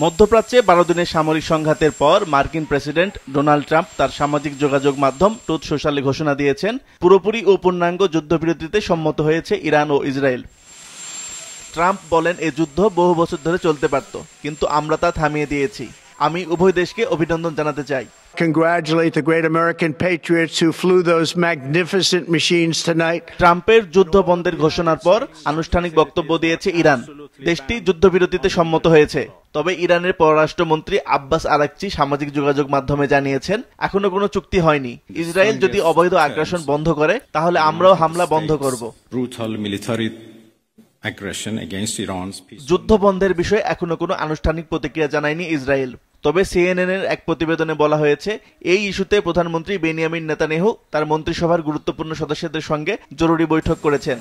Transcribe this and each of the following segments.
মধ্যপ্রাচ্যে 12 দিনের সামরিক সংঘাতের পর মার্কিন প্রেসিডেন্ট ডোনাল্ড ট্রাম্প তার সামাজিক যোগাযোগ মাধ্যম ট্রুথ সোশ্যালে ঘোষণা দিয়েছেন, পুরোপুরি ও পূর্ণাঙ্গ যুদ্ধবিরতিতে সম্মত হয়েছে ইরান ও ইসরায়েল। ট্রাম্প বলেন, এ যুদ্ধ বহু বছর ধরে চলতে পারত, কিন্তু আমরা তা থামিয়ে দিয়েছি। আমি উভয় দেশকে অভিনন্দন জানাতে চাই। Congratulate the great American patriots who flew those magnificent machines tonight. ট্রাম্পের যুদ্ধ বন্ধের ঘোষণার পর আনুষ্ঠানিক বক্তব্য দিয়েছে ইরান। দেশটি যুদ্ধবিরতিতে সম্মত হয়েছে। তবে ইরানের পররাষ্ট্রমন্ত্রী আব্বাস আরাকচি সামাজিক যোগাযোগ মাধ্যমে জানিয়েছেন, এখনো কোনো চুক্তি হয়নি। ইসরায়েল যদি অবৈধ আগ্রাসন বন্ধ করে, তাহলে আমরাও হামলা বন্ধ করব। যুদ্ধ বন্ধের বিষয়ে এখনো কোনো আনুষ্ঠানিক প্রতিক্রিয়া জানায়নি ইসরায়েল। তবে সিএনএন এর এক প্রতিবেদনে বলা হয়েছে, এই ইস্যুতে প্রধানমন্ত্রী বেনিয়ামিন নেতানিয়াহু তার মন্ত্রিসভার গুরুত্বপূর্ণ সদস্যদের সঙ্গে জরুরি বৈঠক করেছেন।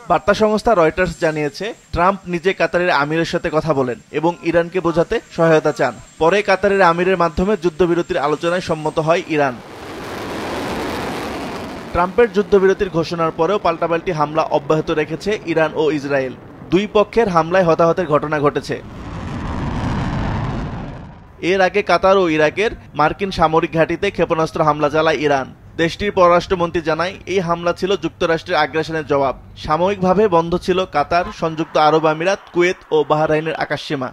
বার্তা সংস্থা রয়টার্স জানিয়েছে, ট্রাম্প নিজে কাতারের আমিরের সাথে কথা বলেন এবং ইরানকে বোঝাতে সহায়তা চান। পরে কাতারের আমিরের মাধ্যমে যুদ্ধবিরতির আলোচনায় সম্মত হয় ইরান। ট্রাম্পের যুদ্ধবিরতির ঘোষণার পরেও পাল্টাপাল্টি হামলা অব্যাহত রেখেছে ইরান ও ইসরায়েল। দুই পক্ষের হামলায় হতাহতের ঘটনা ঘটেছে। এর আগে কাতার ও ইরাকের মার্কিন সামরিক ঘাঁটিতে ক্ষেপণাস্ত্র হামলা চালায় ইরান। দেশটির পররাষ্ট্রমন্ত্রী জানায়, এই হামলা ছিল যুক্তরাষ্ট্রের আগ্রাসনের জবাব। সাময়িকভাবে বন্ধ ছিল কাতার, সংযুক্ত আরব আমিরাত, কুয়েত ও বাহরাইনের আকাশসীমা।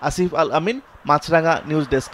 আসিফ আল আমিন, মাছরাঙা নিউজ ডেস্ক।